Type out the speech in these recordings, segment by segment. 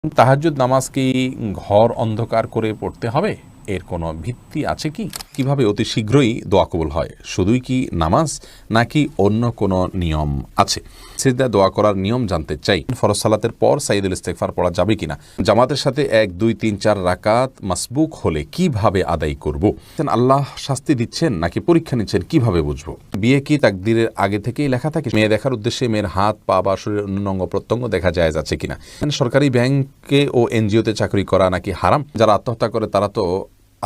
তাহাজ্জুদ নামাজ কি ঘর অন্ধকার করে পড়তে হবে? এর কোনো ভিত্তি আছে কি? কিভাবে অতি শীঘ্রই দোয়া কবুল হয়? শুধুই কি নামাজ নাকি অন্য কোনো নিয়ম আছে? সিজদায় দোয়া করার নিয়ম জানতে চাই। ফরজ সালাতের পর সাইদুল ইস্তেগফার পড়া যাবে কিনা? জামাতের সাথে 1, 2, 3, 4 রাকাত মাসবুক হলে কিভাবে আদায় করব? আল্লাহ শাস্তি দিচ্ছেন নাকি পরীক্ষা নিচ্ছেন, কিভাবে বুঝবো? বিয়ে কি তাকদীরের আগে থেকেই লেখা থাকে? মেয়ে দেখার উদ্দেশ্যে মেয়ের হাত, পা বা শরীরের অন্য অঙ্গ প্রত্যঙ্গ দেখা যায় যাচ্ছে কিনা? সরকারি ব্যাংকে ও এনজিওতে চাকরি করা নাকি হারাম? যারা আত্মহত্যা করে তারা তো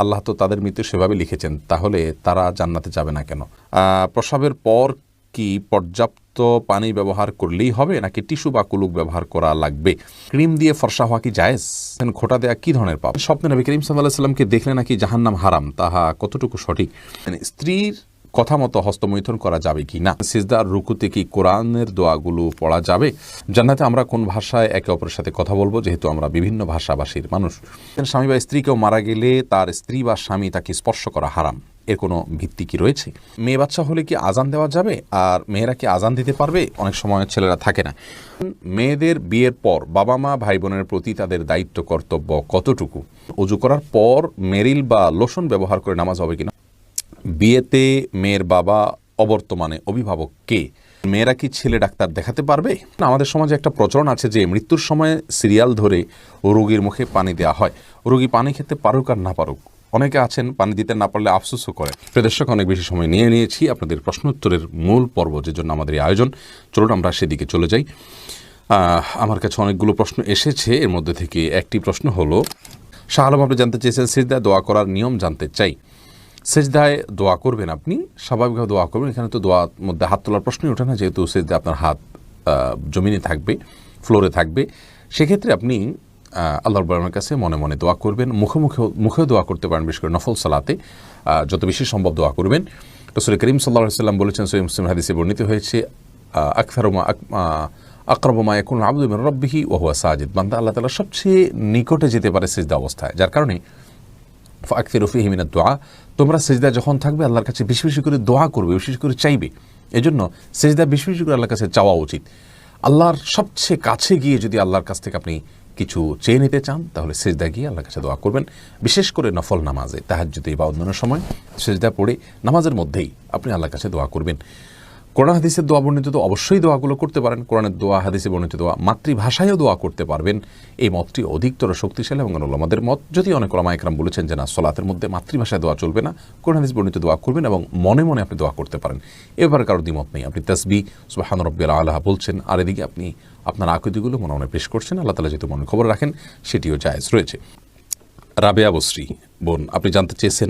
আল্লাহ তো তাদের মৃত্যু সেভাবে লিখেছেন, তাহলে তারা জান্নাতে যাবে না কেন? প্রসবের পর কি পর্যাপ্ত পানি ব্যবহার করলেই হবে নাকি টিস্যু বা কুলুক ব্যবহার করা লাগবে? ক্রিম দিয়ে ফর্সা হওয়া কি জায়েজ? খোঁটা দেয়া কি ধরনের পাপ? স্বপ্নে নবী করিম সাল্লাল্লাহু আলাইহি সাল্লামকে দেখলে নাকি জাহান্নাম হারাম, তাহা কতটুকু সঠিক? স্ত্রীর কথা মতো হস্তমৈথুন করা যাবে কি না? সিজদার রুকুতে কি কোরআনের দোয়াগুলো পড়া যাবে? জান্নাতে আমরা কোন ভাষায় একে অপরের সাথে কথা বলবো, যেহেতু আমরা বিভিন্ন ভাষাভাষীর মানুষ? স্বামী বা স্ত্রী কেউ মারা গেলে তার স্ত্রী বা স্বামী তাকে স্পর্শ করা হারাম, এর কোনো ভিত্তি কি রয়েছে? মেয়ে বাচ্চা হলে কি আজান দেওয়া যাবে? আর মেয়েরা কি আজান দিতে পারবে? অনেক সময় ছেলেরা থাকে না। মেয়েদের বিয়ের পর বাবা মা ভাই বোনের প্রতি তাদের দায়িত্ব কর্তব্য কতটুকু? ওযু করার পর মেরিল বা লোশন ব্যবহার করে নামাজ হবে কিনা? বিয়েতে মেয়ের বাবা অবর্তমানে অভিভাবক কে? মেয়েরা কি ছেলে ডাক্তার দেখাতে পারবে? আমাদের সমাজে একটা প্রচলন আছে যে মৃত্যুর সময় সিরিয়াল ধরে রোগীর মুখে পানি দেওয়া হয়। রোগী পানি খেতে পারুক আর না পারুক, অনেকে আছেন পানি দিতে না পারলে আফসোসও করে। প্রদর্শক অনেক বেশি সময় নিয়ে নিয়েছি আপনাদের প্রশ্ন উত্তরের মূল পর্ব, যে জন্য আমাদের এই আয়োজন। চলুন আমরা সেদিকে চলে যাই। আমার কাছে অনেকগুলো প্রশ্ন এসেছে, এর মধ্যে থেকে একটি প্রশ্ন হলো, শাহ আলম আপনি জানতে চেয়েছেন সিজদায় দোয়া করার নিয়ম জানতে চাই। সেজদায় দোয়া করবেন, আপনি স্বাভাবিকভাবে দোয়া করবেন, এখানে তো দোয়ার মধ্যে হাত তোলার প্রশ্নই ওঠে না, যেহেতু সেজদায় আপনার হাত জমিনে থাকবে, ফ্লোরে থাকবে। সেক্ষেত্রে আপনি আল্লাহ রাব্বুল আলামিনের কাছে মনে মনে দোয়া করবেন, মুখেও দোয়া করতে পারেন, বিশেষ করে নফল সালাতে যত বেশি সম্ভব দোয়া করবেন। রাসূল করিম সাল্লাল্লাহু আলাইহি ওয়াসাল্লাম বলেছেন, সহিহ মুসলিম হাদিসে বর্ণিত হয়েছে, আকরাবু মা ইয়াকুনু আবদু মিন রাব্বিহি ওয়া হুয়া সাজিদ, বান্দা আল্লাহ তাআলার সবচেয়ে নিকটে যেতে পারে সিজদা অবস্থায়, যার কারণে ফাকসিরু ফীহি মিনাদ দুআ, তোমরা সিজদা যখন থাকবে আল্লাহর কাছে বেশি বেশি করে দোয়া করবে, বেশি করে চাইবে। এজন্য সিজদা বেশি বেশি করে আল্লাহর কাছে চাওয়া উচিত। আল্লাহর সবচেয়ে কাছে গিয়ে যদি আল্লাহর কাছ থেকে আপনি কিছু চেয়ে নিতে চান, তাহলে সিজদা গিয়ে আল্লাহর কাছে দোয়া করবেন। বিশেষ করে নফল নামাজে, তাহাজ্জুদে বা অন্যান্য সময় সিজদা পড়ে নামাজের মধ্যেই আপনি আল্লাহর কাছে দোয়া করবেন। কোরআন হাদিসের দোয়া বর্ণিত তো অবশ্যই দোয়াগুলো করতে পারেন, কোরআনের দোয়া, হাদিসে বর্ণিত দোয়া, মাতৃভাষায়ও দোয়া করতে পারবেন। এই মতটি অধিকতর শক্তিশালী এবং উলামাদের মত। যদি অনেক উলামা ইকরাম বলেছেন যে না, সলাতের মধ্যে মাতৃভাষায় দোয়া চলবে না, কোরআন হাদিস বর্ণিত দোয়া করবেন এবং মনে মনে আপনি দোয়া করতে পারেন। এবারে কারো দ্বিমত নেই, আপনি তাসবিহ সুবহান রাব্বিয়াল আলা বলছেন, আর এদিকে আপনি আপনার আকৃতিগুলো মনে মনে পেশ করছেন। আল্লাহ তাআলা যেহেতু মনে খবর রাখেন, সেটিও জায়েজ রয়েছে। রাবেয়া বসরি বোন আপনি জানতে চেয়েছেন,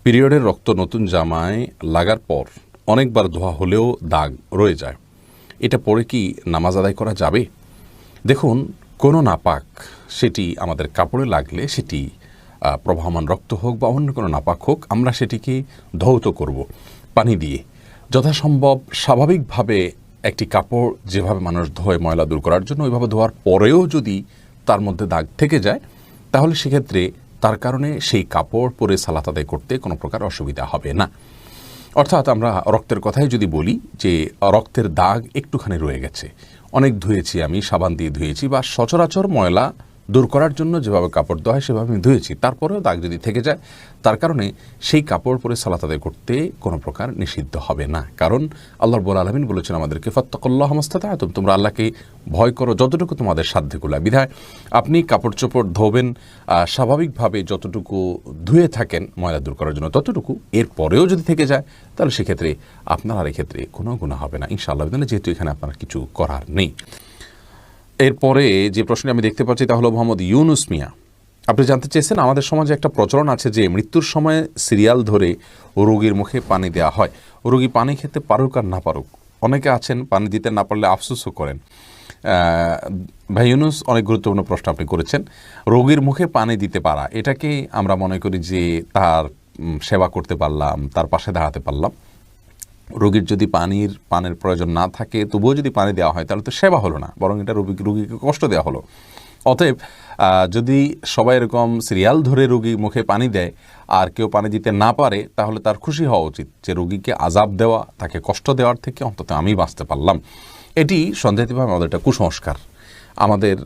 পিরিয়ডের রক্ত নতুন জামায় লাগার পর অনেকবার ধোয়া হলেও দাগ রয়ে যায়, এটা পরে কি নামাজ আদায় করা যাবে? দেখুন, কোনো নাপাক সেটি আমাদের কাপড়ে লাগলে, সেটি প্রবাহমান রক্ত হোক বা অন্য কোনো নাপাক হোক, আমরা সেটিকে ধৌত করব পানি দিয়ে। যথাসম্ভব স্বাভাবিকভাবে একটি কাপড় যেভাবে মানুষ ধোয় ময়লা দূর করার জন্য, ওইভাবে ধোয়ার পরেও যদি তার মধ্যে দাগ থেকে যায়, তাহলে সেক্ষেত্রে তার কারণে সেই কাপড় পরে সালাত আদায় করতে কোনো প্রকার অসুবিধা হবে না। অর্থাৎ আমরা রক্তের কথাই যদি বলি, যে রক্তের দাগ একটুখানি রয়ে গেছে, অনেক ধুয়েছি, আমি সাবান দিয়ে ধুয়েছি, বা সচরাচর ময়লা দূর করার জন্য যেভাবে কাপড় ধোয়া হয় সেভাবে আমি ধুয়েছি, তারপরেও দাগ যদি থেকে যায়, তার কারণে সেই কাপড় পরে সালাত আদায় করতে কোনো প্রকার নিষিদ্ধ হবে না। কারণ আল্লাহ রাব্বুল আলামিন বলেছেন আমাদেরকে, ফাত্তাকুল্লাহ মাস্তাতা'তুম, তোমরা আল্লাহকে ভয় করো যতটুকু তোমাদের সাধ্যকুলায়। বিধায় আপনি কাপড় চোপড় ধোবেন স্বাভাবিকভাবে যতটুকু ধুয়ে থাকেন ময়লা দূর করার জন্য ততটুকু, এর পরেও যদি থেকে যায় তাহলে সেক্ষেত্রে আপনার আর এক্ষেত্রে কোনো গুনাহ হবে না ইনশাআল্লাহ, যেহেতু এখানে আপনার কিছু করার নেই। এরপরে যে প্রশ্নটি আমি দেখতে পাচ্ছি তা হলো মোহাম্মদ ইউনুস মিয়া, আপনি জানতে চেয়েছেন, আমাদের সমাজে একটা প্রচলন আছে যে মৃত্যুর সময় সিরিয়াল ধরে রোগীর মুখে পানি দেওয়া হয়। রোগী পানি খেতে পারুক আর না পারুক, অনেকে আছেন পানি দিতে না পারলে আফসোসও করেন। ভাই ইউনুস, অনেক গুরুত্বপূর্ণ প্রশ্ন আপনি করেছেন। রোগীর মুখে পানি দিতে পারা, এটাকে আমরা মনে করি যে তার সেবা করতে পারলাম, তার পাশে দাঁড়াতে পারলাম। রোগীর যদি পানের প্রয়োজন না থাকে, তবুও যদি পানি দেওয়া হয়, তাহলে তো সেবা হলো না, বরং এটা রোগীকে কষ্ট দেওয়া হলো। অতএব যদি সবাই এরকম সিরিয়াল ধরে রোগী মুখে পানি দেয় আর কেউ পানি দিতে না পারে, তাহলে তার খুশি হওয়া উচিত যে রোগীকে আযাব দেওয়া, তাকে কষ্ট দেওয়ার থেকে অন্তত আমি বাঁচতে পারলাম। এটি সন্দেহিতভাবে আমাদের একটা কুসংস্কার। আমাদের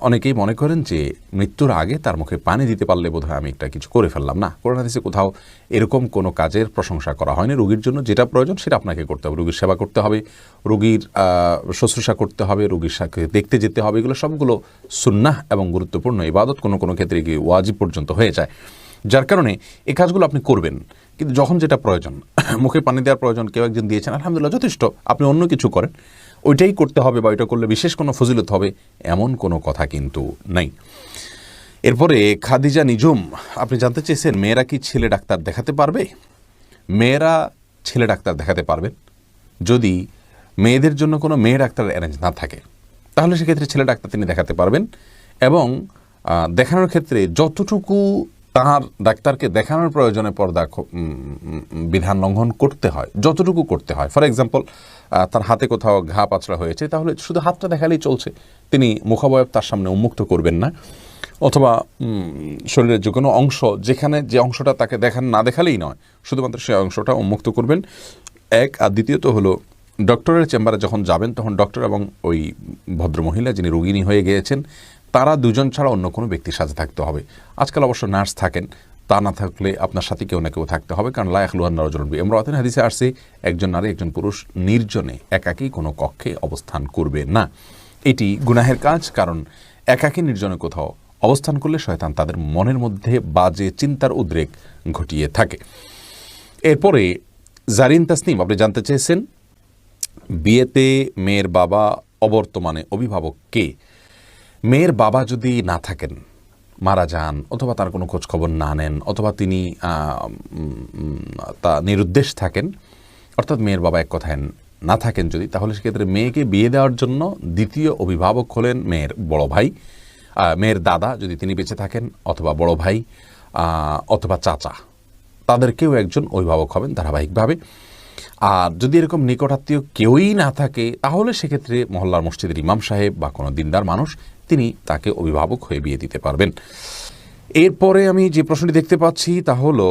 অনেকেই মনে করেন যে মৃত্যুর আগে তার মুখে পানি দিতে পারলে বোধহয় আমি একটা কিছু করে ফেললাম। না, কোরআন হাদিসে কোথাও এরকম কোনো কাজের প্রশংসা করা হয়নি। রোগীর জন্য যেটা প্রয়োজন সেটা আপনাকে করতে হবে। রোগীর সেবা করতে হবে, রোগীর শুশ্রূষা করতে হবে, রোগীর সাথে দেখতে যেতে হবে। এগুলো সবগুলো সুন্নাহ এবং গুরুত্বপূর্ণ ইবাদত, কোনো কোনো ক্ষেত্রে গিয়ে ওয়াজিব পর্যন্ত হয়ে যায়। যার কারণে এই কাজগুলো আপনি করবেন, কিন্তু যখন যেটা প্রয়োজন, মুখে পানি দেওয়ার প্রয়োজন, কেউ একজন দিয়েছেন, আলহামদুলিল্লাহ যথেষ্ট, আপনি অন্য কিছু করেন, ওইটাই করতে হবে বা ওইটা করলে বিশেষ কোনো ফজিলত হবে, এমন কোনো কথা কিন্তু নাই। এরপরে খাদিজা নিজুম আপনি জানতে চেয়েছেন, মেয়েরা কি ছেলে ডাক্তার দেখাতে পারবে? মেয়েরা ছেলে ডাক্তার দেখাতে পারবেন যদি মেয়েদের জন্য কোনো মেয়ে ডাক্তার অ্যারেঞ্জ না থাকে, তাহলে সেক্ষেত্রে ছেলে ডাক্তার তিনি দেখাতে পারবেন। এবং দেখানোর ক্ষেত্রে যতটুকু তার ডাক্তারকে দেখানোর প্রয়োজনে পর্দা বিধান লঙ্ঘন করতে হয়, যতটুকু করতে হয়, ফর এক্সাম্পল তার হাতে কোথাও ঘা পাচড়া হয়েছে, তাহলে শুধু হাতটা দেখালেই চলছে, তিনি মুখাবয়ব তার সামনে উন্মুক্ত করবেন না। অথবা শরীরের যে কোনো অংশ, যেখানে যে অংশটা তাকে না দেখালেই নয়, শুধুমাত্র সেই অংশটা উন্মুক্ত করবেন, এক। আর দ্বিতীয়ত হলো, ডক্টরের চেম্বারে যখন যাবেন তখন ডক্টর এবং ওই ভদ্রমহিলা যিনি রোগিণী হয়ে গিয়েছেন, তারা দুজন ছাড়া অন্য কোনো ব্যক্তির সাথে থাকতে হবে। আজকাল অবশ্য নার্স থাকেন, তা না থাকলে আপনার সাথে কেউ না কেউ থাকতে হবে, কারণ লা ইয়াখলুয়ান্না রাজুলুন বিমরাআতিন হাদিসে আসছে, একজন নারী একজন পুরুষ নির্জনে একাকী কোনো কক্ষে অবস্থান করবে না। এটি গুনাহের কাজ, কারণ একাকী নির্জনে কোথাও অবস্থান করলে শয়তান তাদের মনের মধ্যে বাজে চিন্তার উদ্রেক ঘটিয়ে থাকে। এরপরে জারিন তাসনিম আপনি জানতে চেয়েছেন, বিয়েতে মেয়ের বাবা অবর্তমানে অভিভাবক কে? মেয়ের বাবা যদি না থাকেন, মারা যান, অথবা তার কোনো খোঁজখবর না নেন, অথবা তিনি তা নিরুদ্দেশ থাকেন, অর্থাৎ মেয়ের বাবা এক কথায় না থাকেন যদি, তাহলে সেক্ষেত্রে মেয়েকে বিয়ে দেওয়ার জন্য দ্বিতীয় অভিভাবক হলেন মেয়ের বড় ভাই, মেয়ের দাদা যদি তিনি বেঁচে থাকেন, অথবা বড় ভাই, অথবা চাচা, তাদের কেউ একজন অভিভাবক হবেন ধারাবাহিকভাবে। আর যদি এরকম নিকটাত্মীয় কেউই না থাকে, তাহলে সেক্ষেত্রে মহল্লার মসজিদের ইমাম সাহেব বা কোনো দিনদার মানুষ, তিনি তাকে অভিভাবক হয়ে বিয়ে দিতে পারবেন। এরপরে আমি যে প্রশ্নটি দেখতে পাচ্ছি তা হলো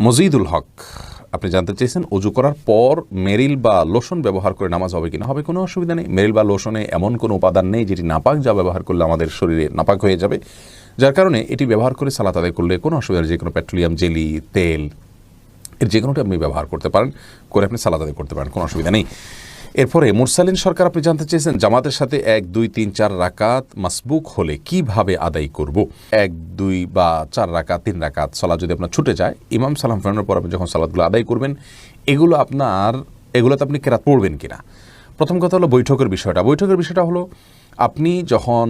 মজিদুল হক আপনি জানতে চেয়েছেন, অজু করার পর মেরিল বা লোশন ব্যবহার করে নামাজ হবে কিনা? হবে, কোনো অসুবিধা নেই। মেরিল বা লোশনে এমন কোনো উপাদান নেই যেটি নাপাক, যা ব্যবহার করলে আমাদের শরীরে নাপাক হয়ে যাবে, যার কারণে এটি ব্যবহার করে সালাত আদায় করলে কোনো অসুবিধা নেই। যে কোনো পেট্রোলিয়াম জেলি, তেল, এর যে কোনোটি আপনি ব্যবহার করতে পারেন, করে আপনি সালাত আদায় করতে পারেন, কোনো অসুবিধা নেই। এরপরে মুরসালিন সরকার আপনি জানতে চেয়েছেন, জামাতের সাথে 1, 2, 3, 4 রাকাত মাসবুক হলে কিভাবে আদায় করব? 1, 2 বা 4 রাকাত, 3 রাকাত সালাত যদি আপনার ছুটে যায়, ইমাম সালাম ফেরানোর পর আপনি যখন সালাতগুলো আদায় করবেন, এগুলোতে আপনি কেরাত পড়বেন কিনা? প্রথম কথা হলো বৈঠকের বিষয়টা হলো, আপনি যখন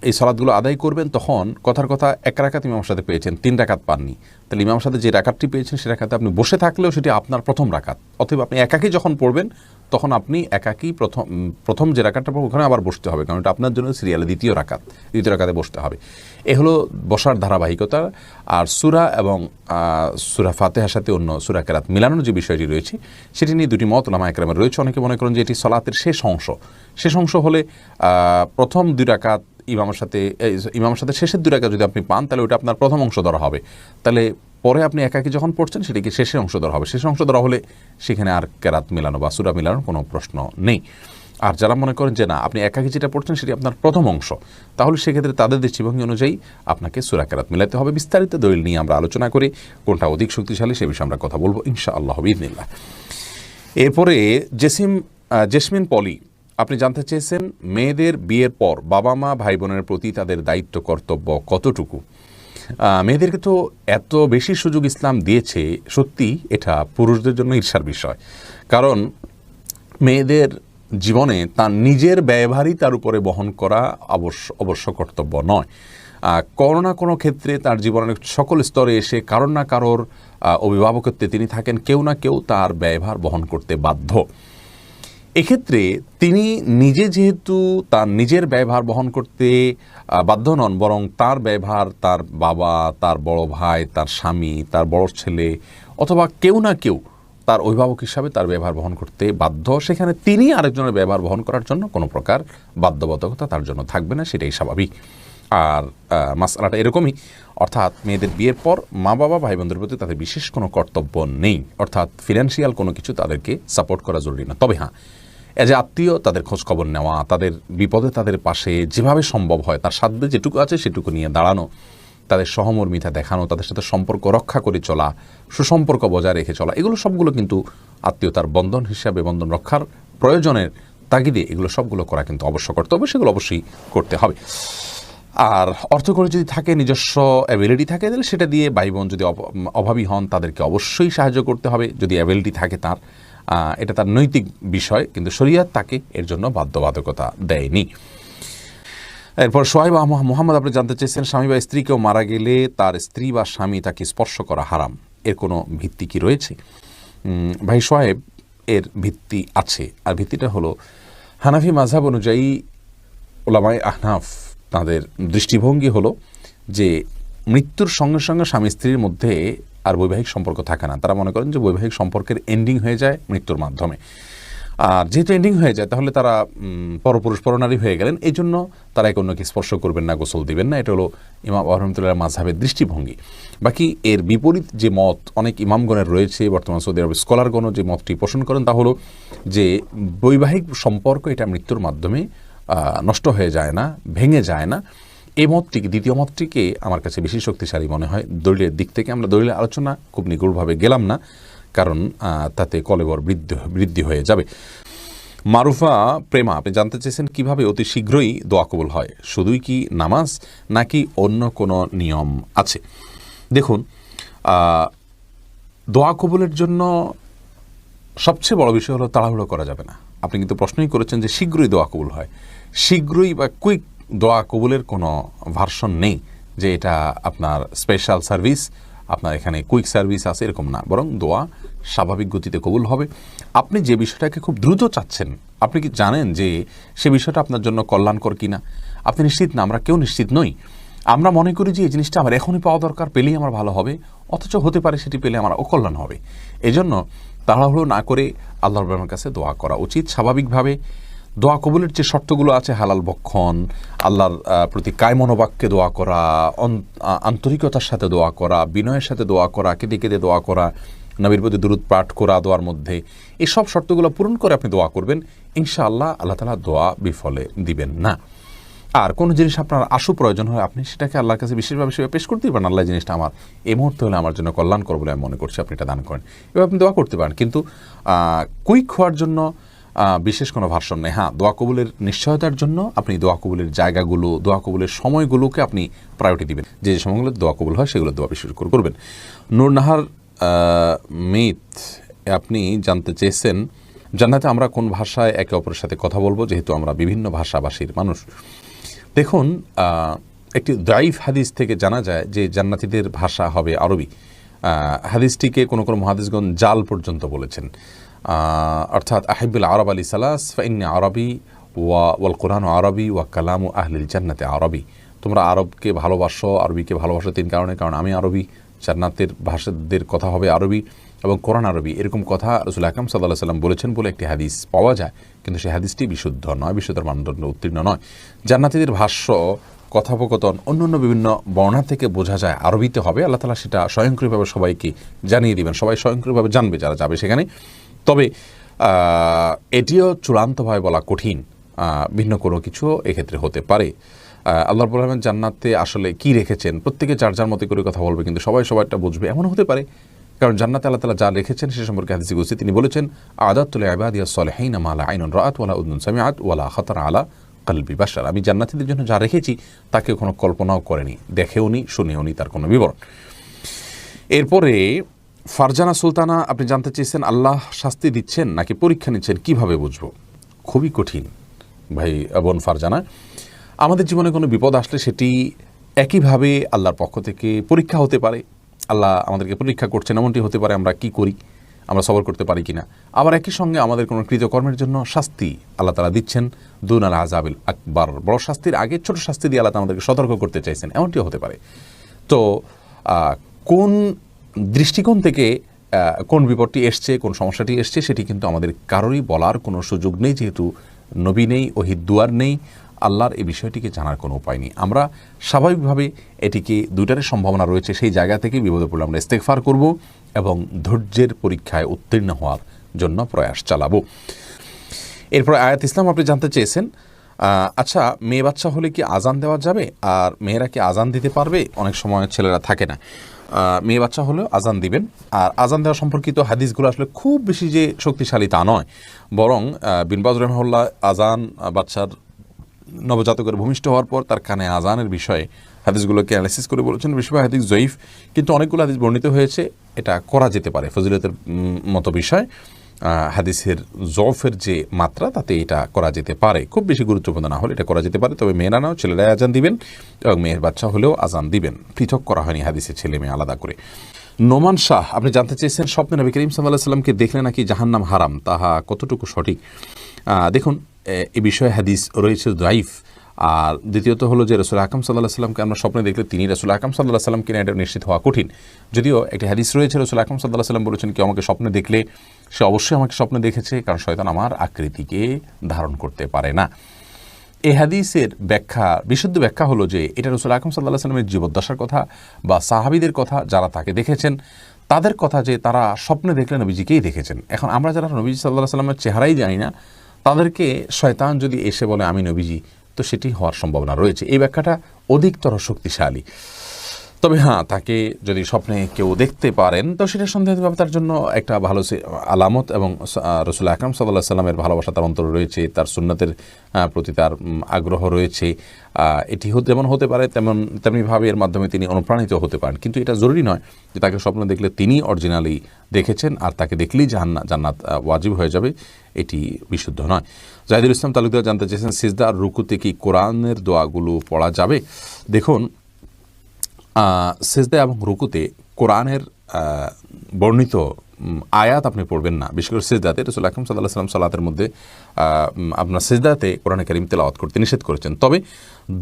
এই সালাতগুলো আদায় করবেন, তখন কথার কথা 1 রাকাত ইমামের সাথে পেয়েছেন, 3 রাকাত পাননি, তাহলে ইমামের সাথে যে রাকাতটি পেয়েছেন সে রাকাতে আপনি বসে থাকলেও সেটি আপনার প্রথম রাকাত। অথবা আপনি একাকী যখন পড়বেন, তখন আপনি একাকী প্রথম যে রাকাতটা পড়বেন ওখানে আবার বসতে হবে, কারণ এটা আপনার জন্য সিরিয়ালে দ্বিতীয় রাকাতে বসতে হবে। এ হলো বসার ধারাবাহিকতা। আর সূরা এবং সূরা ফাতিহার সাথে অন্য সূরা কেরাত মিলানোর যে বিষয়টি রয়েছে, সেটি নিয়ে দুটি মত উলামায়ে কেরামের রয়েছে। অনেকে মনে করেন যে এটি সালাতের শেষ অংশ হলে প্রথম 2 রাকাত ইমামের সাথে শেষের 2 রাকাত যদি আপনি পান, তাহলে ওটা আপনার প্রথম অংশ ধরা হবে। তাহলে পরে আপনি একাকী যখন পড়ছেন, সেটিকে শেষের অংশ ধরা হবে। শেষ অংশ ধরা হলে সেখানে আর কেরাত মিলানো বা সূরা মিলানোর কোনো প্রশ্ন নেই। আর যারা মনে করেন যে না, আপনি একাকী যেটা পড়ছেন সেটি আপনার প্রথম অংশ, তাহলে সেক্ষেত্রে তাদের দৃষ্টিভঙ্গি অনুযায়ী আপনাকে সূরা কেরাত মিলাতে হবে। বিস্তারিত দলিল নিয়ে আমরা আলোচনা করি, কোনটা অধিক শক্তিশালী সে বিষয়ে আমরা কথা বলবো ইনশাআল্লাহ বিইذনিল্লাহ। এরপরে জেসমিন পলি আপনি জানতে চেয়েছেন, মেয়েদের বিয়ের পর বাবা মা ভাই বোনের প্রতি তাদের দায়িত্ব কর্তব্য কতটুকু? মেয়েদেরকে তো এত বেশি সুযোগ ইসলাম দিয়েছে, সত্যি এটা পুরুষদের জন্য ঈর্ষার বিষয়। কারণ মেয়েদের জীবনে তার নিজের ব্যয়ভারই তার উপরে বহন করা অবশ্য কর্তব্য নয়। কোনো না কোনো ক্ষেত্রে তার জীবনের সকল স্তরে এসে কারোর না কারোর অভিভাবকত্বে তিনি থাকেন, কেউ না কেউ তার ব্যয়ভার বহন করতে বাধ্য। এক্ষেত্রে তিনি নিজে যেহেতু তার নিজের ব্যয়ভার বহন করতে বাধ্য নন, বরং তার ব্যয়ভার তার বাবা, তার বড় ভাই, তার স্বামী, তার বড় ছেলে, অথবা কেউ না কেউ তার অভিভাবক হিসাবে তার ব্যয়ভার বহন করতে বাধ্য, সেখানে তিনি আরেকজনের ব্যয়ভার বহন করার জন্য কোনো প্রকার বাধ্যবাধকতা তার জন্য থাকবে না, সেটাই স্বাভাবিক। আর মাসআলাটা এরকমই, অর্থাৎ মেয়েদের বিয়ের পর মা বাবা ভাই বোনদের প্রতি তাদের বিশেষ কোনো কর্তব্য নেই, অর্থাৎ ফিনান্সিয়াল কোনো কিছু তাদেরকে সাপোর্ট করা জরুরি না। তবে হ্যাঁ, এজ এ আত্মীয় তাদের খোঁজখবর নেওয়া, তাদের বিপদে তাদের পাশে যেভাবে সম্ভব হয় তার সাধ্যে যেটুকু আছে সেটুকু নিয়ে দাঁড়ানো, তাদের সহমর্মিতা দেখানো, তাদের সাথে সম্পর্ক রক্ষা করে চলা, সুসম্পর্ক বজায় রেখে চলা, এগুলো সবগুলো কিন্তু আত্মীয়তার বন্ধন হিসাবে, বন্ধন রক্ষার প্রয়োজনের তাগিদে এগুলো সবগুলো করা কিন্তু অবশ্য করতে হবে, সেগুলো অবশ্যই করতে হবে। আর অর্থ করে যদি থাকে, নিজস্ব অ্যাবিলিটি থাকে, তাহলে সেটা দিয়ে ভাই বোন যদি অভাবী হন তাদেরকে অবশ্যই সাহায্য করতে হবে যদি অ্যাবিলিটি থাকে তার। এটা তার নৈতিক বিষয়, কিন্তু শরিয়ত তাকে এর জন্য বাধ্যবাধকতা দেয়নি। এরপর সোহাইব মোহাম্মদ আপনি জানতে চেয়েছেন, স্বামী বা স্ত্রী কেউ মারা গেলে তার স্ত্রী বা স্বামী তাকে স্পর্শ করা হারাম, এর কোনো ভিত্তি কি রয়েছে? ভাই সোহাইব, এর ভিত্তি আছে। আর ভিত্তিটা হলো হানাফি মাযহাব অনুযায়ী উলামায়ে আহনাফ তাদের দৃষ্টিভঙ্গি হলো যে মৃত্যুর সঙ্গে সঙ্গে স্বামী স্ত্রীর মধ্যে আর বৈবাহিক সম্পর্ক থাকে না। তারা মনে করেন যে বৈবাহিক সম্পর্কের এন্ডিং হয়ে যায় মৃত্যুর মাধ্যমে। আর যেহেতু এন্ডিং হয়ে যায় তাহলে তারা পরপুরুষ পরনারী হয়ে গেলেন, এই জন্য তারা এক অন্যকে স্পর্শ করবেন না, গোসল দিবেন না। এটা হলো ইমাম আবু রহমতুল্লাহ মাযহাবের দৃষ্টিভঙ্গি। বাকি এর বিপরীত যে মত অনেক ইমামগণের রয়েছে, বর্তমান সৌদি আরবের স্কলারগণও যে মতটি পোষণ করেন তা হলো যে বৈবাহিক সম্পর্ক এটা মৃত্যুর মাধ্যমে নষ্ট হয়ে যায় না, ভেঙে যায় না। এই মতটিকে, দ্বিতীয় মতটিকে আমার কাছে বেশি শক্তিশালী মনে হয় দলিলের দিক থেকে। আমরা দলিলের আলোচনা খুব নিগুড়ভাবে গেলাম না, কারণ তাতে কলেবর বৃদ্ধি হয়ে যাবে। মারুফা প্রেমা আপনি জানতে চেয়েছেন কিভাবে অতি শীঘ্রই দোয়া কবুল হয়, শুধুই কি নামাজ নাকি অন্য কোনো নিয়ম আছে? দেখুন, দোয়া কবুলের জন্য সবচেয়ে বড় বিষয় হলো তাড়াহুড়ো করা যাবে না। আপনি কিন্তু প্রশ্নই করেছেন যে শীঘ্রই দোয়া কবুল হয়। শীঘ্রই বা কুইক দোয়া কবুলের কোনো ভার্সন নেই যে এটা আপনার স্পেশাল সার্ভিস, আপনার এখানে কুইক সার্ভিস আছে, এরকম না। বরং দোয়া স্বাভাবিক গতিতে কবুল হবে। আপনি যে বিষয়টাকে খুব দ্রুত চাচ্ছেন, আপনি কি জানেন যে সে বিষয়টা আপনার জন্য কল্যাণকর কিনা? আপনি নিশ্চিত না, আমরা কেউ নিশ্চিত নই। আমরা মনে করি যে এই জিনিসটা আমার এখনই পাওয়া দরকার, পেলেই আমার ভালো হবে, অথচ হতে পারে সেটি পেলে আমার অকল্যাণ হবে। এজন্য তাড়াহুড়ো না করে আল্লাহর রহমানের কাছে দোয়া করা উচিত স্বাভাবিকভাবে। দোয়া কবুলের যে শর্তগুলো আছে, হালাল ভক্ষণ, আল্লাহর প্রতি কায় মনোবাক্যে দোয়া করা, আন্তরিকতার সাথে দোয়া করা, বিনয়ের সাথে দোয়া করা, কেঁদে কেঁদে দোয়া করা, নবীর প্রতি দুরূদ পাঠ করা দোয়ার মধ্যে, এই সব শর্তগুলো পূরণ করে আপনি দোয়া করবেন, ইনশাআল্লাহ আল্লাহ তাআলা দোয়া বিফলে দিবেন না। আর কোনো জিনিস আপনার আশু প্রয়োজন হয়, আপনি সেটাকে আল্লাহর কাছে বিশেষভাবে সেভাবে পেশ করতেই পারেন। আল্লাহ জিনিসটা আমার এই মুহূর্তে হলে আমার জন্য কল্যাণকর বলে আমি মনে করছি, আপনি এটা দান করেন, এবার আপনি দোয়া করতে পারেন। কিন্তু কুইক হওয়ার জন্য বিশেষ কোনো ভার্সন নেই। হ্যাঁ, দোয়া কবুলের নিশ্চয়তার জন্য আপনি দোয়া কবুলের জায়গাগুলো, দোয়া কবুলের সময়গুলোকে আপনি প্রায়োরিটি দিবেন। যে যে সময়গুলো দোয়া কবুল হয় সেগুলো দোয়া বিশেষ করে করবেন। নূরনাহার মিত আপনি জানতে চেয়েছেন, জান্নাতে আমরা কোন ভাষায় একে অপরের সাথে কথা বলবো, যেহেতু আমরা বিভিন্ন ভাষাভাষীর মানুষ? দেখুন, একটি দাইফ হাদিস থেকে জানা যায় যে জান্নাতীদের ভাষা হবে আরবি। হাদিসটিকে কোনো কোনো মুহাদ্দিসগণ জাল পর্যন্ত বলেছেন, অর্থাৎ আহিবুল আরব আলী সালাস ফাইন্নি আরবি ওয়াল কোরআন আরবি ওয়া কালামু আহলিল জান্নাতে আরবি। তোমরা আরবকে ভালোবাসো, আরবিকে ভালোবাসো তিন কারণে, কারণ আমি আরবি, জান্নাতের ভাষাদের কথা হবে আরবি এবং কোরআন আরবি। এরকম কথা রাসূল আকরাম সাল্লাল্লাহু আলাইহি সাল্লাম বলেছেন বলে একটি হাদিস পাওয়া যায়, কিন্তু সেই হাদিসটি বিশুদ্ধ নয়, বিশুদ্ধের মানদণ্ড উত্তীর্ণ নয়। জান্নাতীদের ভাষ্য, কথোপকথন অন্যান্য বিভিন্ন বর্ণনা থেকে বোঝা যায় আরবিতে হবে। আল্লাহ তাআলা সেটা স্বয়ংক্রিয়ভাবে সবাইকে জানিয়ে দিবেন, সবাই স্বয়ংক্রিয়ভাবে জানবে যারা যাবে সেখানে। তবে এটিও চূড়ান্তভাবে বলা কঠিন, ভিন্ন কোনো কিছু এক্ষেত্রে হতে পারে। আল্লাহ রাব্বুল আলামিন জান্নাতে আসলে কি রেখেছেন, প্রত্যেকে যার যার মতো করে কথা বলবে, কিন্তু সবাই সবাইটা বুঝবে এমনও হতে পারে। কারণ জান্নাতে আল্লাহ তাআলা যা রেখেছেন সে সম্পর্কে হাদিসে বলছে, তিনি বলেছেন আ'দাতু লি'ইবাদিয়াস সালিহিনা মা লা আইনুন রাআত ওয়া লা উযুনুন সামিআত ওয়া লা খাতারা আলা কলবি বাশার। আমি জান্নাতীদের জন্য যা রেখেছি তাকে কোনো কল্পনাও করেনি, দেখেওনি, শুনেওনি তার কোনো বিবরণ। এরপরে ফারজানা সুলতানা আপনি জানতে চেয়েছেন, আল্লাহ শাস্তি দিচ্ছেন নাকি পরীক্ষা নিচ্ছেন, কিভাবে বুঝবো? খুবই কঠিন ভাই বোন ফারজানা। আমাদের জীবনে কোনো বিপদ আসলে সেটি একইভাবে আল্লাহর পক্ষ থেকে পরীক্ষা হতে পারে। আল্লাহ আমাদেরকে পরীক্ষা করছেন, এমনটি হতে পারে আমরা কি করি, আমরা সবর করতে পারি কিনা। আবার একই সঙ্গে আমাদের কোনো কৃতকর্মের জন্য শাস্তি আল্লাহ তাআলা দিচ্ছেন, দুন আল আযাবিল আকবার, বড় শাস্তির আগে ছোট শাস্তি দিয়ে আল্লাহ আমাদেরকে সতর্ক করতে চাইছেন, এমনটিও হতে পারে। তো কোন দৃষ্টিকোণ থেকে কোন বিপদটি এসছে, কোন সমস্যাটি এসছে, সেটি কিন্তু আমাদের কারোরই বলার কোনো সুযোগ নেই, যেহেতু নবী নেই, ওহীর দুয়ার নেই, আল্লাহর এই বিষয়টিকে জানার কোনো উপায় নেই। আমরা স্বাভাবিকভাবে এটিকে দুইটারই সম্ভাবনা রয়েছে, সেই জায়গা থেকে বিপদে পড়লে আমরা ইস্তেগফার করব এবং ধৈর্যের পরীক্ষায় উত্তীর্ণ হওয়ার জন্য প্রয়াস চালাবো। এরপর আয়াত ইসলাম আপনি জানতে চেয়েছেন, আচ্ছা মেয়ে বাচ্চা হলে কি আজান দেওয়া যাবে, আর মেয়েরা কি আজান দিতে পারবে? অনেক সময় ছেলেরা থাকে না। মেয়ে বাচ্চা হলেও আজান দিবেন। আর আজান দেওয়া সম্পর্কিত হাদিসগুলো আসলে খুব বেশি যে শক্তিশালী তা নয়, বরং বিন বাজ রাহিমাহুল্লাহ আজান বাচ্চার নবজাতকের ভূমিষ্ঠ হওয়ার পর তার কানে আজানের বিষয়ে হাদিসগুলোকে অ্যানালাইসিস করে বলেছেন বেশিরভাগ হাদিস জয়ীফ, কিন্তু অনেকগুলো হাদিস বর্ণিত হয়েছে এটা করা যেতে পারে। ফজিলতের মতো বিষয়, হাদিসের জফের যে মাত্রা তাতে এটা করা যেতে পারে, খুব বেশি গুরুত্বপূর্ণ না হলে এটা করা যেতে পারে। তবে মেয়েরা নাও, ছেলেরাই আজান দিবেন এবং মেয়ের বাচ্চা হলেও আজান দিবেন, পৃথক করা হয়নি হাদিসের ছেলে মেয়ে আলাদা করে। নোমান শাহ আপনি জানতে চেয়েছেন, স্বপ্নে নবী করিম সাল্লাল্লাহু আলাইহি সাল্লামকে দেখলে নাকি জাহান্নাম হারাম, তাহা কতটুকু সঠিক? দেখুন, এ বিষয়ে হাদিস রয়েছে দাইফ। আর দ্বিতীয়ত হলো যে রাসূল আকরাম সাল্লাল্লাহু আলাইহি সাল্লামকে আমরা স্বপ্নে দেখলে তিনি রাসূল আকরাম সাল্লাল্লাহু আলাইহি সাল্লাম কিনা এটা নিশ্চিত হওয়া কঠিন। যদিও একটি হাদিস রয়েছে রাসূল আকরাম সাল্লাল্লাহু আলাইহি সাল্লাম বলেছেন, কেউ আমাকে স্বপ্নে দেখলে সে অবশ্যই আমাকে স্বপ্নে দেখেছে, কারণ শয়তান আমার আকৃতিকে ধারণ করতে পারে না। এই হাদিসের ব্যাখ্যা, বিশুদ্ধ ব্যাখ্যা হলো যে এটা রাসূল আকরাম সাল্লাল্লাহু আলাইহি সাল্লামের জীবদ্দশার কথা বা সাহাবীদের কথা যারা তাকে দেখেছেন তাদের কথা, যে তারা স্বপ্নে দেখলে নবীজিকেই দেখেছেন। এখন আমরা যারা নবীজি সাল্লাল্লাহু আলাইহি সাল্লামের চেহারাই জানি না, তাদেরকে শয়তান যদি এসে বলে আমি নবীজি, তো সেটি হওয়ার সম্ভাবনা রয়েছে। এই ব্যাখ্যাটা অধিকতর শক্তিশালী। তবে হ্যাঁ, তাকে যদি স্বপ্নে কেউ দেখতে পারেন তো সেটা সন্দেহভাবে তার জন্য একটা ভালো আলামত, এবং রাসূল আকরাম সাল্লাল্লাহু আলাইহি সাল্লামের ভালোবাসা তার অন্তরে রয়েছে, তার সুন্নতের প্রতি তার আগ্রহ রয়েছে। এটি যেমন হতে পারে তেমনিভাবে এর মাধ্যমে তিনি অনুপ্রাণিত হতে পারেন, কিন্তু এটা জরুরি নয় যে তাকে স্বপ্নে দেখলে তিনি অরিজিনালি দেখেছেন আর তাকে দেখলেই জান্নাত ওয়াজিব হয়ে যাবে, এটি বিশুদ্ধ নয়। জাহিদুল ইসলাম তালুকদার জানতে চেয়েছেন, সিজদা আর রুকুতে কি কোরআনের দোয়াগুলো পড়া যাবে? দেখুন, সিজদা এবং রুকুতে কোরআনের বর্ণিত আয়াত আপনি পড়বেন না, বিশেষ করে সিজদাতে। রাসূল আকরাম সাল্লাল্লাহু আলাইহি ওয়াসাল্লাম সালাতের মধ্যে আপনার সিজদাতে কোরআনে কারীম তেলাওয়াত করতে নিষেধ করেছেন। তবে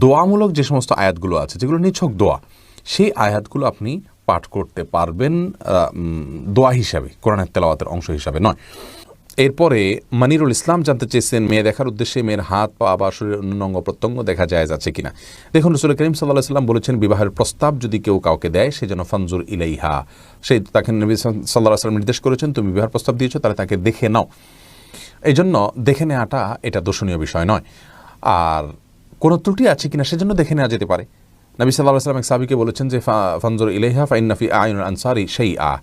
দোয়ামূলক যে সমস্ত আয়াতগুলো আছে, যেগুলো নিছক দোয়া, সেই আয়াতগুলো আপনি পাঠ করতে পারবেন দোয়া হিসাবে, কোরআনের তেলাওয়াতের অংশ হিসাবে নয়। এরপরে মনিরুল ইসলাম জানতে চেয়েছেন, মেয়ে দেখার উদ্দেশ্যে মেয়ের হাত পা বা শরীরের অন্য অঙ্গ প্রত্যঙ্গ দেখা জায়েজ আছে কিনা? দেখুন, রাসূল করিম সাল্লাল্লাহু আলাইহি ওয়াসাল্লাম বলেছেন, বিবাহের প্রস্তাব যদি কেউ কাউকে দেয় সে যেন ফানজুর ইলাইহা, সেই তাকে নবী সাল্লাল্লাহু আলাইহি ওয়াসাল্লাম নির্দেশ করেছেন, তুমি বিবাহের প্রস্তাব দিয়েছো তাহলে তাকে দেখে নাও। এই জন্য দেখে নেওয়াটা এটা দোষণীয় বিষয় নয়। আর কোনো ত্রুটি আছে কিনা সেজন্য দেখে নেওয়া যেতে পারে। নবী সাল্লাল্লাহু আলাইহি ওয়াসাল্লাম এক সাহাবীকে বলেছেন যে ফানজুর ইলাইহা ফাইন্না ফি আয়ুনিল আনসারি শাইআ।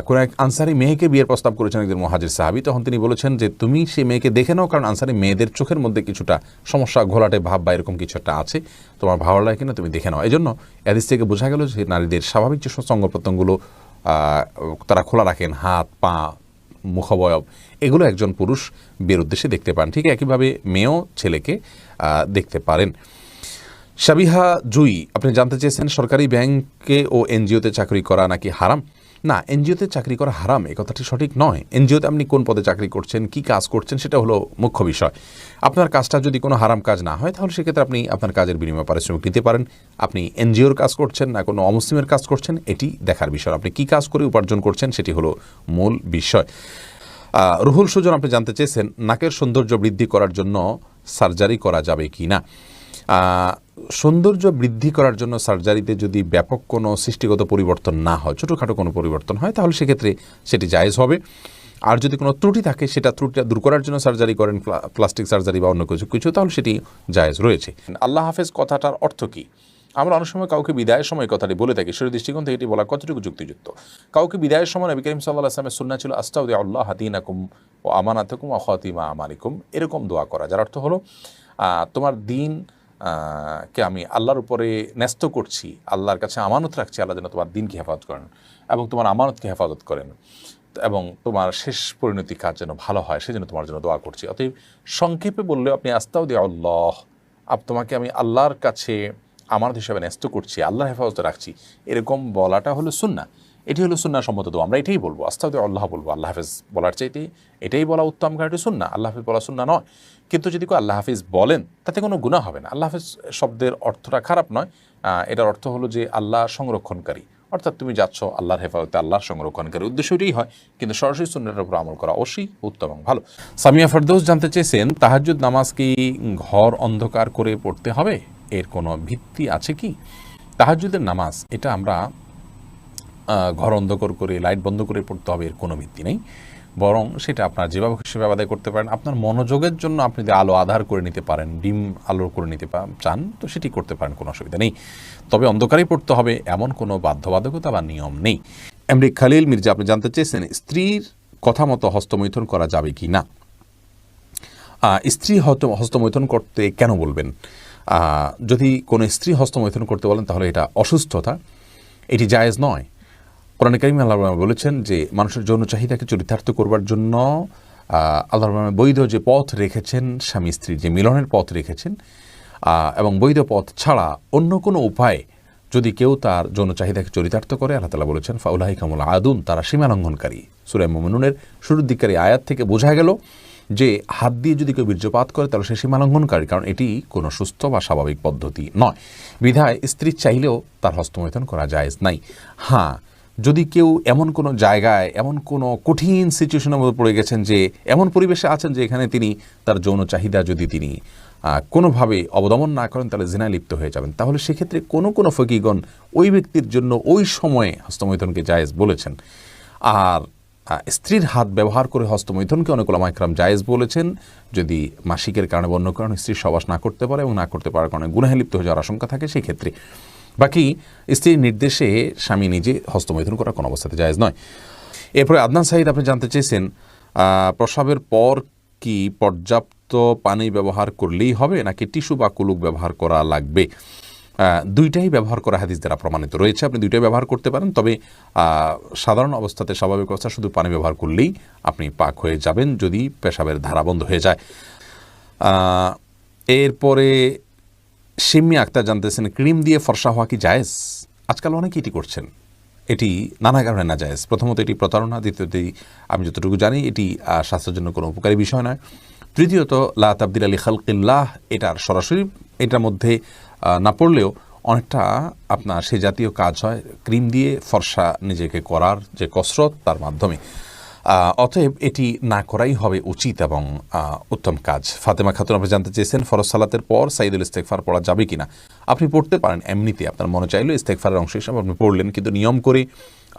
কোন এক আনসারি মেয়েকে বিয়ের প্রস্তাব করেছেন একজন মুহাজির সাহাবী, তখন তিনি বলেছেন যে তুমি সেই মেয়েকে দেখে নাও, কারণ আনসারি মেয়েদের চোখের মধ্যে কিছুটা সমস্যা, ঘোলাটে ভাব বা এরকম কিছু একটা আছে, তোমার ভালো লাগে কিনা তুমি দেখে নাও। এই জন্য হাদিস থেকে বোঝা গেল যে নারীদের স্বাভাবিক যে সমস্ত অঙ্গ প্রত্যঙ্গগুলো তারা খোলা রাখেন, হাত পা মুখাবয়ব, এগুলো একজন পুরুষ বিয়ের উদ্দেশ্যে দেখতে পারেন। ঠিক একইভাবে মেয়েও ছেলেকে দেখতে পারেন। সাবিহা জুই আপনি জানতে চেয়েছেন, সরকারি ব্যাংকে ও এনজিওতে চাকরি করা নাকি হারাম? না, এনজিওতে চাকরি করা হারাম এই কথাটি সঠিক নয়। এনজিওতে আপনি কোন পদে চাকরি করছেন, কি কাজ করছেন, সেটা হলো মুখ্য বিষয়। আপনার কাজটা যদি কোনো হারাম কাজ না হয় তাহলে সেক্ষেত্রে আপনি আপনার কাজের বিনিময়ে পারিশ্রমিক নিতে পারেন। আপনি এনজিওর কাজ করছেন না কোনো অমুসলিমের কাজ করছেন, এটি দেখার বিষয়। আপনি কি কাজ করে উপার্জন করছেন সেটি হলো মূল বিষয়। রুহুল সুজন আপনি জানতে চেয়েছেন, নাকের সৌন্দর্য বৃদ্ধি করার জন্য সার্জারি করা যাবে কি না? সৌন্দর্য বৃদ্ধি করার জন্য সার্জারিতে যদি ব্যাপক কোনো সৃষ্টিগত পরিবর্তন না হয়, ছোটোখাটো কোনো পরিবর্তন হয়, তাহলে সেক্ষেত্রে সেটি জায়েজ হবে। আর যদি কোনো ত্রুটি থাকে, সেটা ত্রুটিটা দূর করার জন্য সার্জারি করেন, প্লাস্টিক সার্জারি বা অন্য কিছু, তাহলে সেটি জায়েজ রয়েছে। আল্লাহ হাফেজ কথাটার অর্থ কী? আমরা অনেক সময় কাউকে বিদায়ের সময় কথাটি বলে থাকি, শরীর দৃষ্টিকোণ থেকে এটি বলা কতটুকু যুক্তিযুক্ত? কাউকে বিদায়ের সময় নবী করিম সাল্লাল্লাহু আলাইহি ওয়াসাল্লামের সুন্নাহ ছিল আস্তাউদিউল্লাহ দীনাকুম ওয়া আমানাতাকুম ওয়া খাতিমা আমালিকুম, এরকম দোয়া করা, যার অর্থ হলো তোমার দিন কে আমি আল্লাহর উপরে ন্যস্ত করছি, আল্লাহর কাছে আমানত রাখছি, আল্লাহ যেন তোমার দিনকে হেফাজত করেন এবং তোমার আমানতকে হেফাজত করেন, এবং তোমার শেষ পরিণতি কাজ যেন ভালো হয়, সেজন্য তোমার জন্য দোয়া করছি। অতএব সংক্ষেপে বললেও আপনি আস্তাউদিউল্লাহ, তোমাকে আমি আল্লাহর কাছে আমানত হিসাবে ন্যস্ত করছি, আল্লাহর হেফাজতে রাখছি, এরকম বলাটা হলো সুন্নাহ। এটি হলো সুন্নাহ সম্মত দোয়া। আমরা এটাই বলবো, আস্তাউদিউল্লাহ বলবো, আল্লাহ হাফেজ বলার চাইতে এটাই বলা উত্তম, কারণ এটি সুন্নাহ। আল্লাহ হাফেজ বলা সুন্নাহ নয়। কিন্তু যদি কেউ আল্লাহ হাফিজ বলেন তাতে কোনো গুনাহ হবে না। আল্লাহ হাফিজ শব্দের অর্থটা খারাপ নয়, এটার অর্থ হলো যে আল্লাহ সংরক্ষণকারী, অর্থাৎ তুমি যাচ্ছ আল্লাহর হেফাজতে, আল্লাহর সংরক্ষণকারী, উদ্দেশ্য এটাই হয়। কিন্তু সরাসরি সুন্নাহর উপর আমল করা অবশ্যই উত্তম এবং ভালো। সামিয়া ফেরদৌস জানতে চেয়েছেন, তাহাজ্জুদ নামাজ কি ঘর অন্ধকার করে পড়তে হবে, এর কোনো ভিত্তি আছে কি? তাহাজ্জুদের নামাজ এটা আমরা ঘর অন্ধকার করে লাইট বন্ধ করে পড়তে হবে এর কোনো ভিত্তি নেই, বরং সেটা আপনার যেভাবে সেভাবে আদায় করতে পারেন। আপনার মনোযোগের জন্য আপনি যদি আলো আধার করে নিতে পারেন, ডিম আলো করে নিতে চান, তো সেটি করতে পারেন, কোনো অসুবিধা নেই। তবে অন্ধকারেই পড়তে হবে এমন কোনো বাধ্যবাধকতা বা নিয়ম নেই। এমডি খালিল মির্জা আপনি জানতে চেয়েছেন স্ত্রীর কথা মতো হস্তমৈথুন করা যাবে কি না। স্ত্রী হস্তমৈথুন করতে কেন বলবেন? যদি কোনো স্ত্রী হস্তমৈথুন করতে বলেন তাহলে এটা অসুস্থতা, এটি জায়েজ নয়। কোরআনে কারিমে আল্লাহ বলেছেন যে মানুষের যৌন চাহিদাকে চরিতার্থ করবার জন্য আল্লাহ বৈধ যে পথ রেখেছেন, স্বামী স্ত্রীর যে মিলনের পথ রেখেছেন, এবং বৈধ পথ ছাড়া অন্য কোনো উপায়ে যদি কেউ তার যৌন চাহিদাকে চরিতার্থ করে, আল্লাহ তাআলা বলেছেন ফাউলাইকামুল আদুন, তারা সীমালঙ্ঘনকারী। সূরা মুমিনুনের শুরুর দিকের আয়াত থেকে বোঝা গেল যে হাত দিয়ে যদি কেউ বীর্যপাত করে তাহলে সে সীমালঙ্ঘনকারী, কারণ এটি কোনো সুস্থ বা স্বাভাবিক পদ্ধতি নয়। বিধায় স্ত্রী চাইলেও তার হস্তমৈথুন করা জায়েজ নাই। হ্যাঁ, যদি কেউ এমন কোনো জায়গায়, এমন কোনো কঠিন সিচুয়েশনের মধ্যে পড়ে গেছেন, যে এমন পরিবেশে আছেন যে এখানে তিনি তার যৌন চাহিদা যদি তিনি কোনোভাবে অবদমন না করেন তাহলে জিনায় লিপ্ত হয়ে যাবেন, তাহলে সেক্ষেত্রে কোনো ফকিগণ ওই ব্যক্তির জন্য ওই সময়ে হস্তমৈথুনকে জায়েজ বলেছেন। আর স্ত্রীর হাত ব্যবহার করে হস্তমৈথুনকে অনেক উলামা ইকরাম জায়েজ বলেছেন, যদি মাসিকের কারণে বা অন্য কারণে স্ত্রীর সহবাস না করতে পারে এবং না করতে পারার কারণে গুনাহে লিপ্ত হয়ে যাওয়ার আশঙ্কা থাকে সেই ক্ষেত্রে। বাকি স্ত্রীর নির্দেশে স্বামী নিজে হস্তমৈথুন করা কোনো অবস্থাতে জায়েজ নয়। এরপরে আদনান সাঈদ আপনি জানতে চেয়েছেন প্রস্রাবের পর কি পর্যাপ্ত পানি ব্যবহার করলেই হবে নাকি টিস্যু বা কুলুক ব্যবহার করা লাগবে? দুইটাই ব্যবহার করা হাদিস দ্বারা প্রমাণিত রয়েছে, আপনি দুইটাই ব্যবহার করতে পারেন। তবে সাধারণ অবস্থাতে, স্বাভাবিক অবস্থা শুধু পানি ব্যবহার করলেই আপনি পাক হয়ে যাবেন যদি পেশাবের ধারা বন্ধ হয়ে যায়। এরপরে সিম্মি আক্তার জানতেছেন ক্রিম দিয়ে ফর্সা হওয়া কি জায়েজ? আজকাল অনেকে এটি করছেন, এটি নানা কারণে না জায়েজ। প্রথমত এটি প্রতারণা, দ্বিতীয়ত আমি যতটুকু জানি এটি স্বাস্থ্যের জন্য কোনো উপকারী বিষয় নয়, তৃতীয়ত লা তাবদিলা লি খালকিল্লাহ, এটার সরাসরি এটার মধ্যে না পড়লেও অনেকটা আপনার সে জাতীয় কাজ হয় ক্রিম দিয়ে ফর্সা নিজেকে করার যে কসরত, তার মাধ্যমে। অতএব এটি না করাই হবে উচিত এবং উত্তম কাজ। ফাতেমা খাতুন আপনি জানতে চেয়েছেন ফরজ সালাতের পর সাইদুল ইস্তেগফার পড়া যাবে কিনা। আপনি পড়তে পারেন, এমনিতে আপনার মনে চাইলে ইস্তেগফারের অংশ হিসাবে আপনি পড়লেন, কিন্তু নিয়ম করে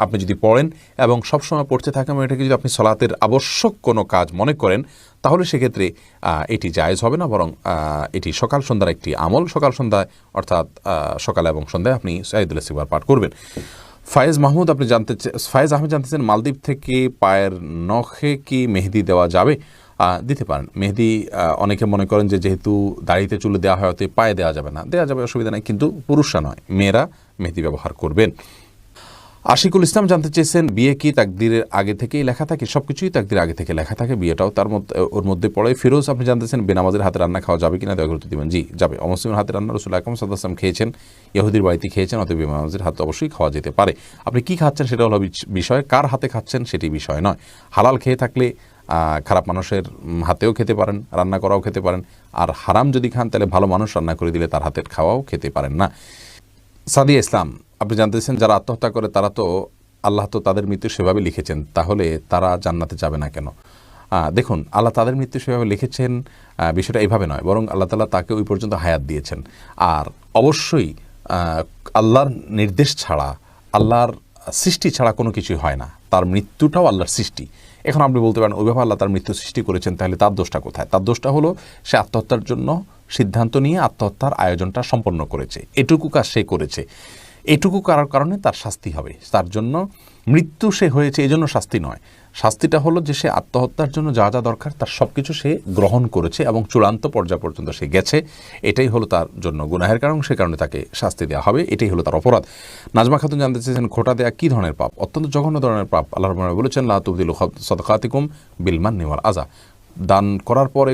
আপনি যদি পড়েন এবং সবসময় পড়তে থাকেন, এটাকে যদি আপনি সালাতের আবশ্যক কোনো কাজ মনে করেন তাহলে সেক্ষেত্রে এটি জায়েজ হবে না, বরং এটি সকাল সন্ধ্যার একটি আমল। সকাল সন্ধ্যায় অর্থাৎ সকালে এবং সন্ধ্যায় আপনি সাইদুল ইস্তেগফার পাঠ করবেন। ফায়েজ আহমেদ জানতেছেন মালদ্বীপ থেকে পায়ের নখে কি মেহেদি দেওয়া যাবে? দিতে পারেন মেহেদি। অনেকে মনে করেন যে যেহেতু দাড়িতে চুলে দেওয়া হয় অতএব পায়ে দেওয়া যাবে না, দেওয়া যাবে, অসুবিধা নেই, কিন্তু পুরুষরা নয়, মেয়েরা মেহেদি ব্যবহার করবেন। আশিকুল ইসলাম জানতে চেয়েছেন বিয়ে কি তাকদিরের আগে থেকেই লেখা থাকে? সব কিছুই তাকদিরের আগে থেকে লেখা থাকে, বিয়েটাও তার মধ্যে ওর মধ্যে পড়ে। ফিরোজ আপনি জানতেছেন বেনামাজের হাতে রান্না খাওয়া যাবে কিনা, দয়া করে দিবেন। জি, যাবে। অমুসলিমের হাতে রান্না রাসূল আকরাম সাল্লাল্লাহু আলাইহি ওয়াসাল্লাম খেয়েছেন, ইহুদির বাড়িতে খেয়েছেন, অতএব বেনামাজের হাতে অবশ্যই খাওয়া যেতে পারে। আপনি কি খাচ্ছেন সেটা হলো বিষয়, কার হাতে খাচ্ছেন সেটি বিষয় নয়। হালাল খেয়ে থাকলে খারাপ মানুষের হাতেও খেতে পারেন, রান্না করাও খেতে পারেন, আর হারাম যদি খান তাহলে ভালো মানুষ রান্না করে দিলে তার হাতের খাওয়াও খেতে পারেন না। সাদিয়া ইসলাম আপনি জানতেছেন যারা আত্মহত্যা করে তারা তো আল্লাহ তো তাদের মৃত্যু সেভাবে লিখেছেন, তাহলে তারা জান্নাতে যাবে না কেন? দেখুন, আল্লাহ তাদের মৃত্যু সেভাবে লিখেছেন, বিষয়টা এইভাবে নয়, বরং আল্লাহ তাআলা তাকে ওই পর্যন্ত হায়াত দিয়েছেন। আর অবশ্যই আল্লাহর নির্দেশ ছাড়া, আল্লাহর সৃষ্টি ছাড়া কোনো কিছুই হয় না, তার মৃত্যুটাও আল্লাহর সৃষ্টি। এখন আপনি বলতে পারেন ওইভাবে আল্লাহ তার মৃত্যু সৃষ্টি করেছেন, তাহলে তার দোষটা কোথায়? তার দোষটা হলো সে আত্মহত্যার জন্য সিদ্ধান্ত নিয়ে আত্মহত্যার আয়োজনটা সম্পন্ন করেছে, এটুকু কাজ সে করেছে, এটুকু করার কারণে তার শাস্তি হবে। তার জন্য মৃত্যু সে হয়েছে এই জন্য শাস্তি নয়, শাস্তিটা হলো যে সে আত্মহত্যার জন্য যা যা দরকার তার সব কিছু সে গ্রহণ করেছে এবং চূড়ান্ত পর্যায় পর্যন্ত সে গেছে, এটাই হলো তার জন্য গুনাহের কারণ, সে কারণে তাকে শাস্তি দেওয়া হবে, এটাই হলো তার অপরাধ। নাজমা খাতুন জানতে চেয়েছেন খোঁটা দেয়া কী ধরনের পাপ? অত্যন্ত জঘন্য ধরনের পাপ। আল্লাহ রাব্বুল আলামিন বলেছেন লা তুবদিলু সাদাকাতিকুম বিল মান্নি ওয়াল আযা, দান করার পরে